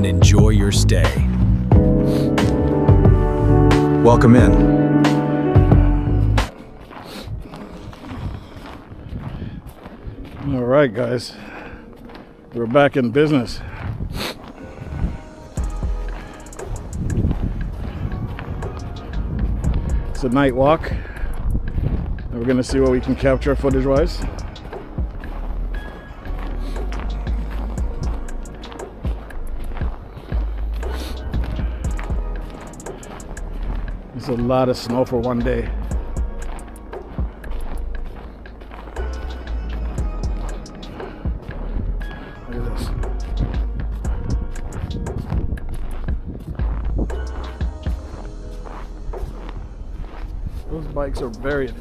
and enjoy your stay. Welcome in. All right, guys, we're back in business. It's a night walk, and we're gonna see what we can capture footage-wise. It's a lot of snow for one day. Look at this. Those bikes are buried.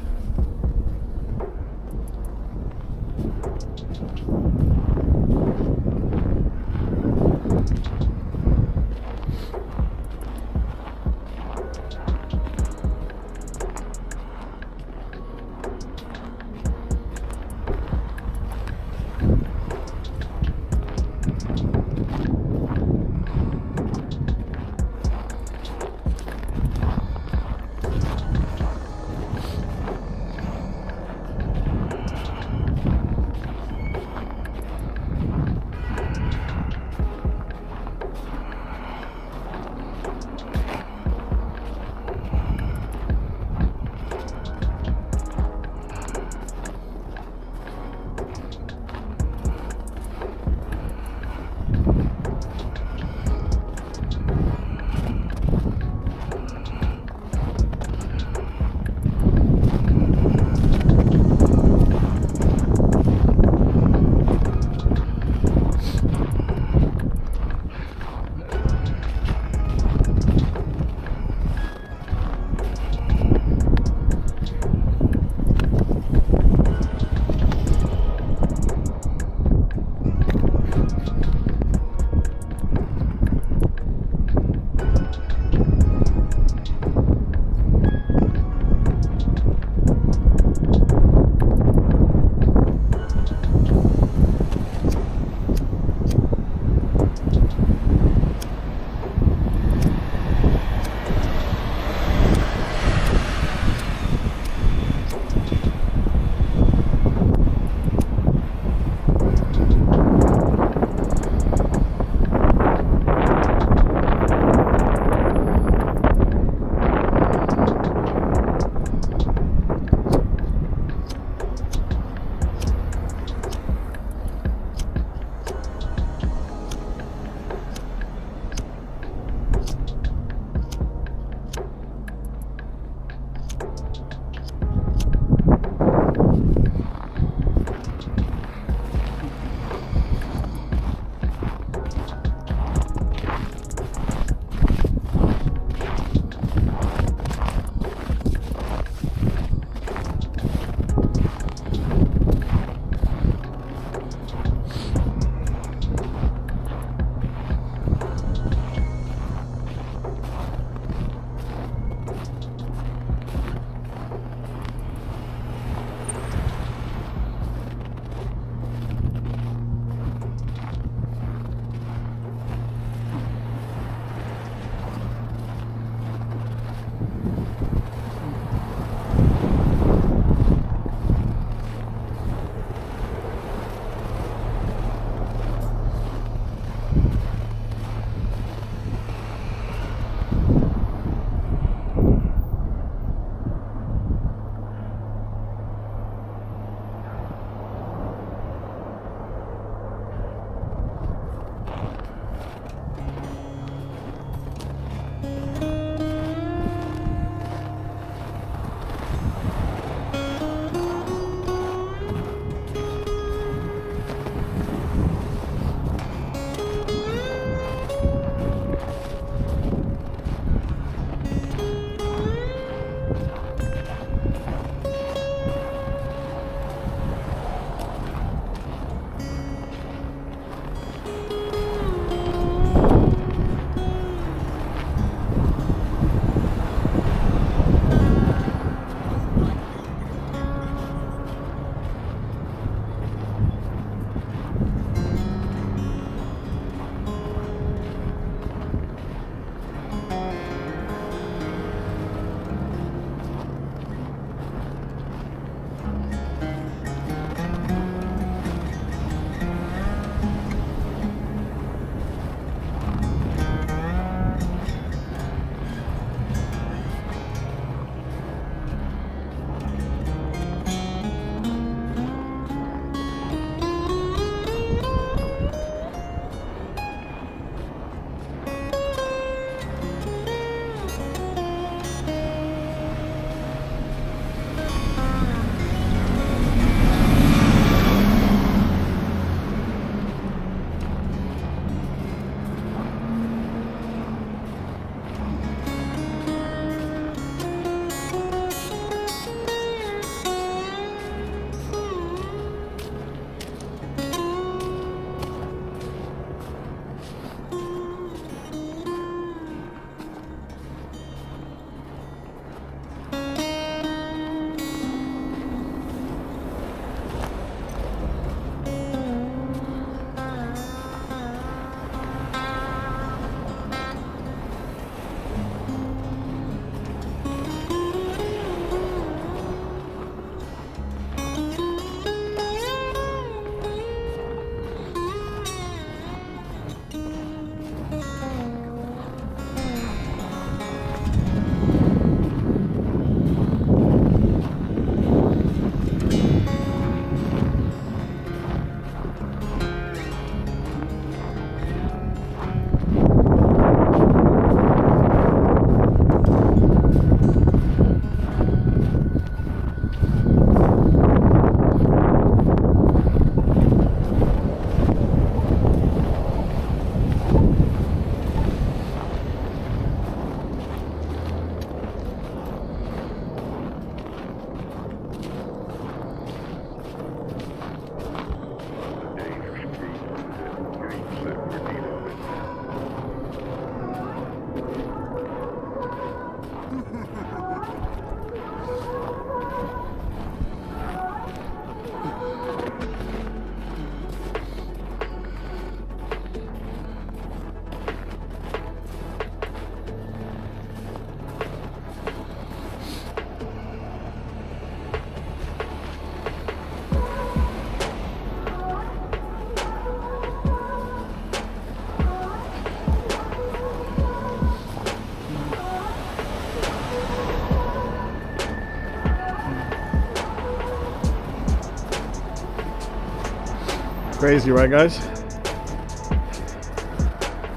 Crazy, right, guys?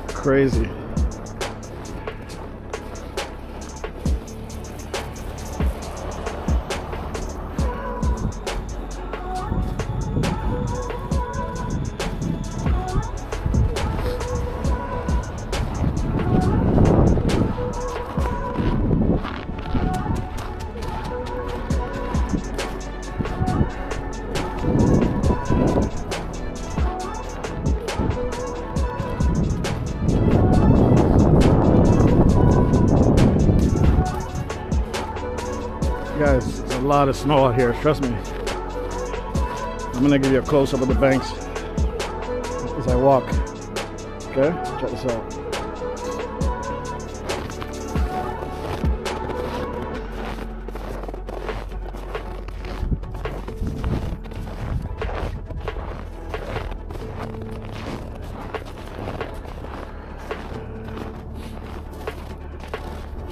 Crazy. Guys, there's a lot of snow out here, trust me. I'm gonna give you a close-up of the banks as I walk. Okay, check this out.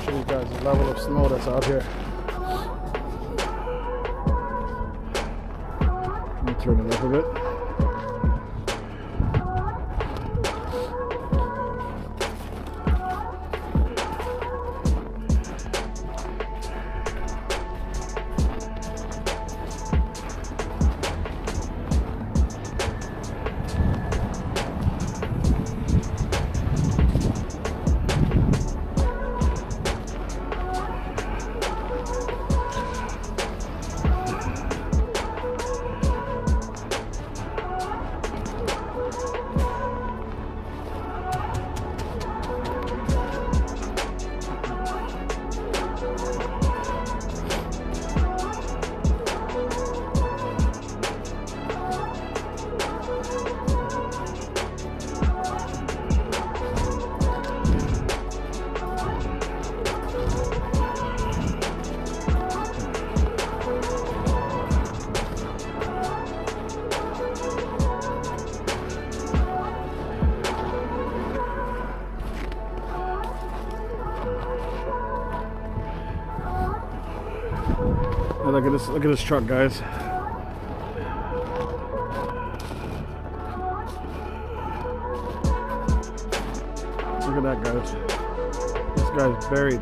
Show you guys the level of snow that's out here. Turn it up a bit. Look at this truck, guys. Look at that, guys. This guy's buried.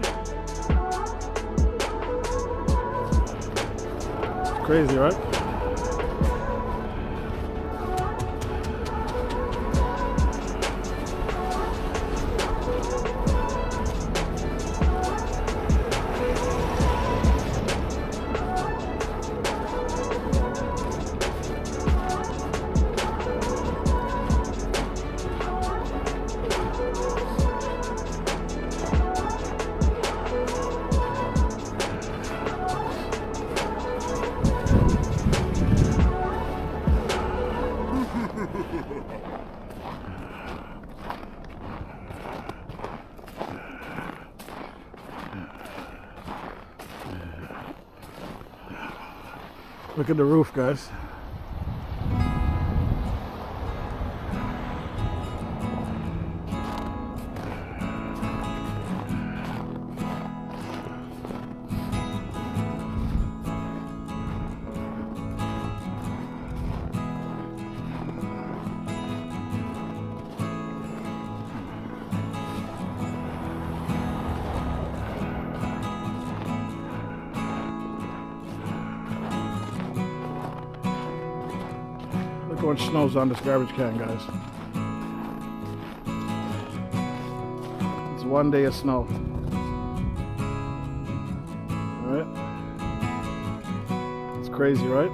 It's crazy, right? Look at the roof, guys. Look how much snow's on this garbage can, guys. It's 1 day of snow. Alright? It's crazy, right?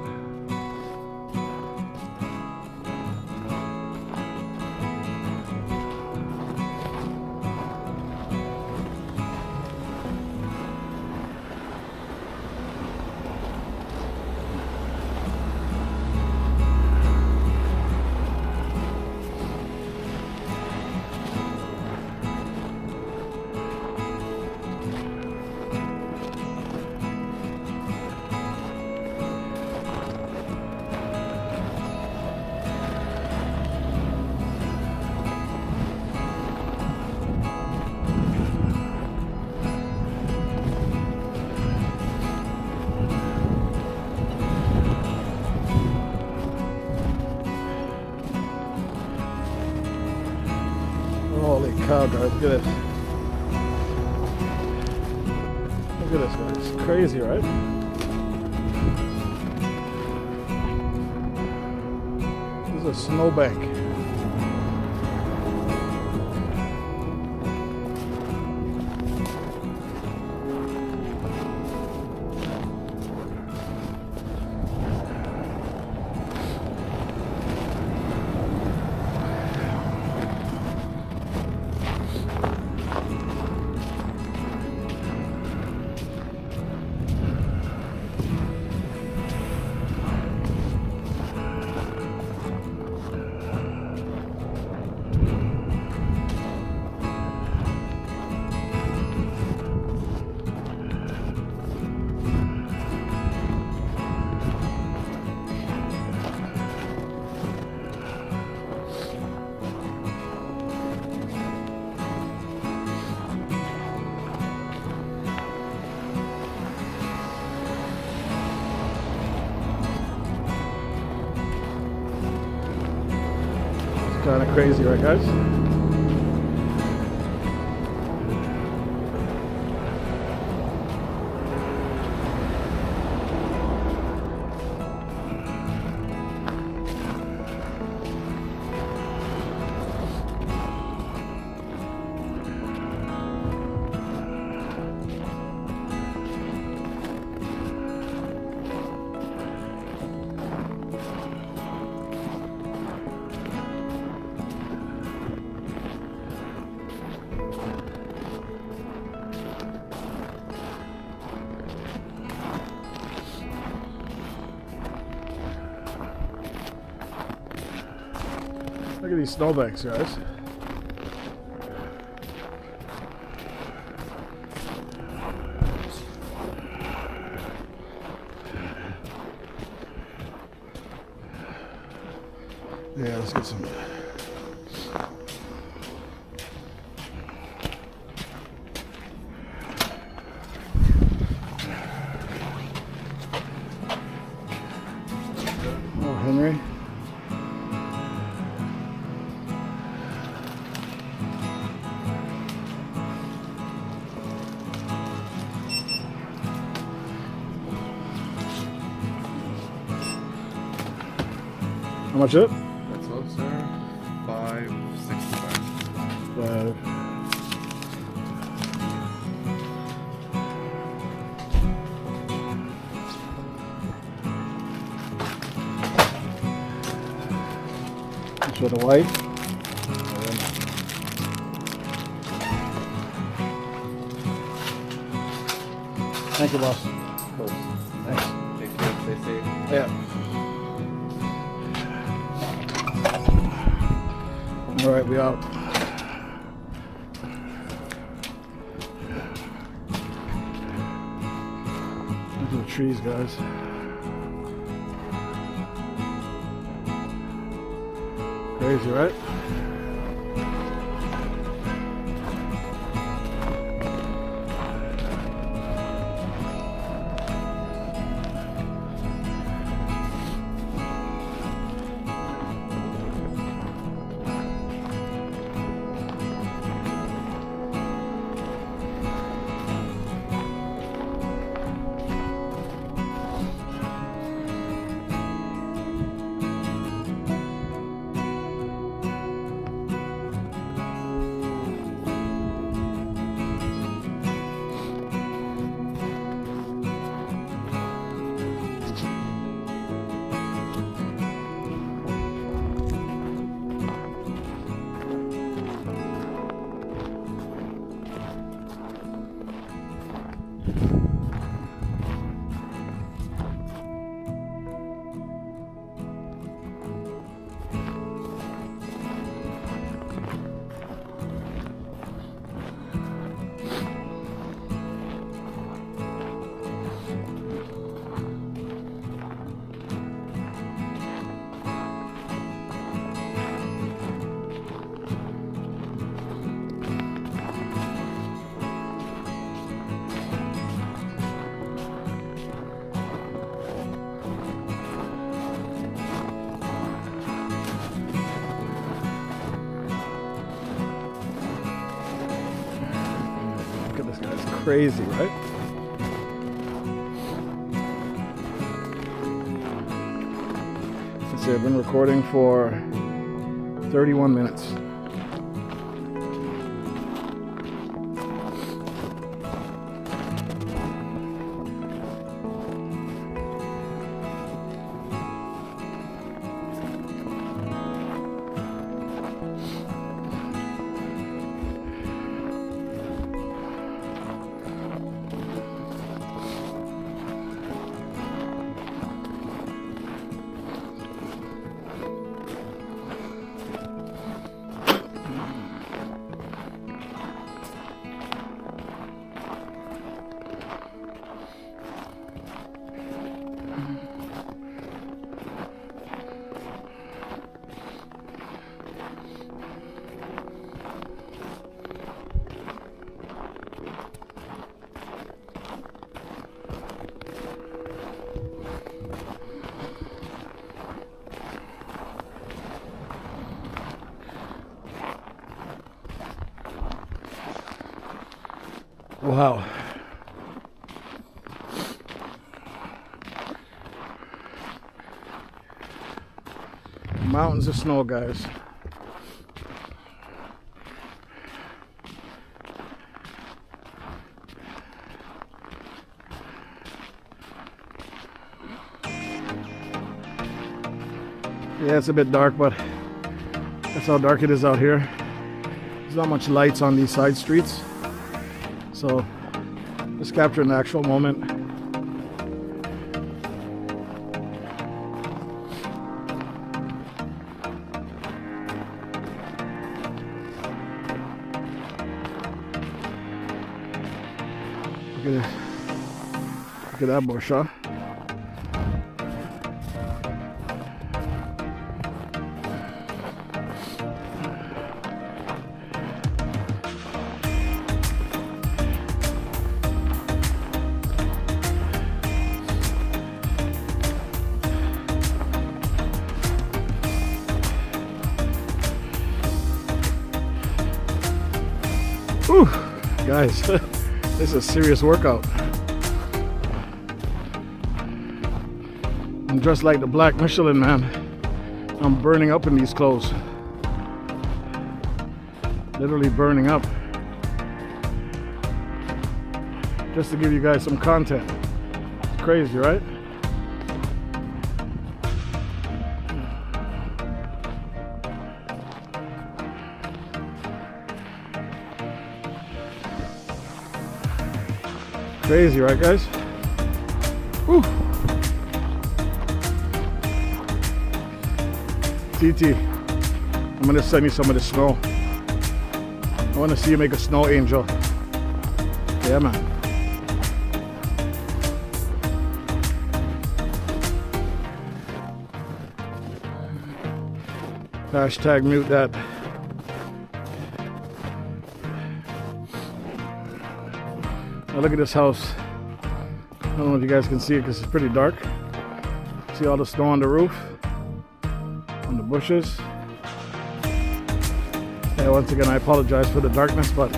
Holy cow, guys, look at this. Look at this, guys. It's crazy, right? This is a snowbank. Kind of crazy, right, guys? Look at these snowbanks, guys. Yeah, let's get some. Oh, Henry. How much is it? That's all, sir. $5.65. 5. That's for the white. Thank you, boss. Of course. Thanks. Take care, stay safe. Yeah. All right, we out. Look at the trees, guys. Crazy, right? This guy's crazy, right? Let's see, I've been recording for 31 minutes. Wow. Mountains of snow, guys. Yeah, it's a bit dark, but that's how dark it is out here. There's not much lights on these side streets. So, just capturing the actual moment. Look at this. Look at that bush, huh? Whew, guys, this is a serious workout. I'm dressed like the Black Michelin Man. I'm burning up in these clothes. Literally burning up. Just to give you guys some content. It's crazy, right? Crazy, right, guys? Whew. TT, I'm gonna send you some of the snow. I want to see you make a snow angel. Yeah, man. Hashtag mute that. Now look at this house. I don't know if you guys can see it because it's pretty dark. See all the snow on the roof, on the bushes. Yeah, once again, I apologize for the darkness, but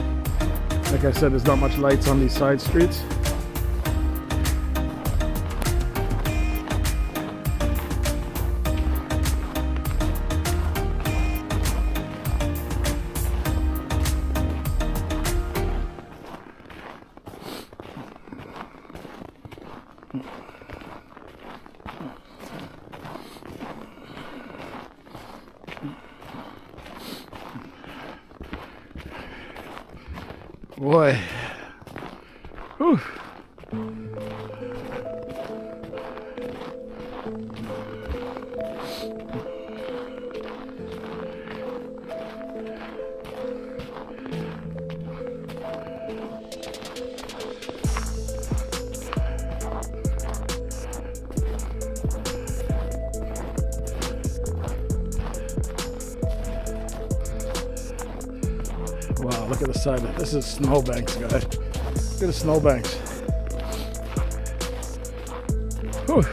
like I said, there's not much lights on these side streets. Boy. Whew. Wow, look at the side. This is snowbanks, guys. Look at the snowbanks. Whew.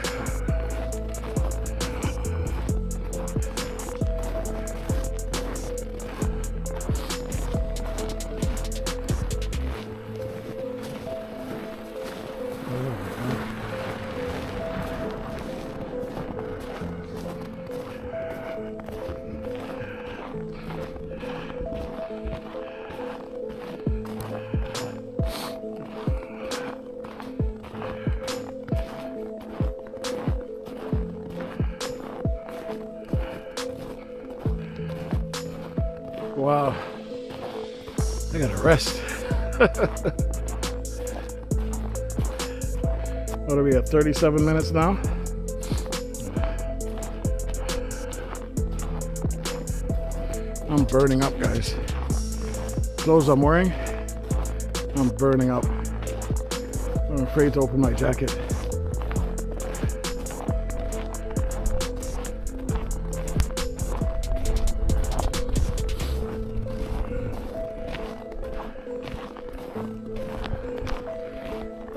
Wow, I gotta rest. What are we at, 37 minutes now? I'm burning up, guys. Clothes I'm wearing, I'm burning up. I'm afraid to open my jacket.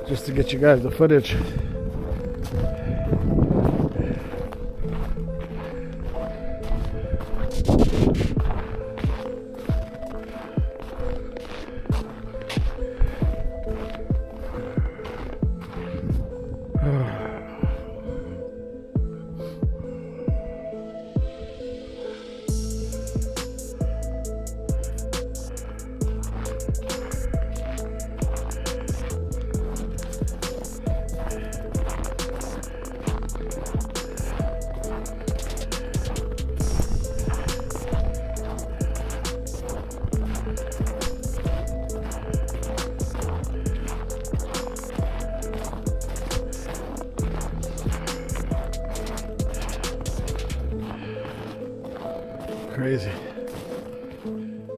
Just to get you guys the footage. Crazy.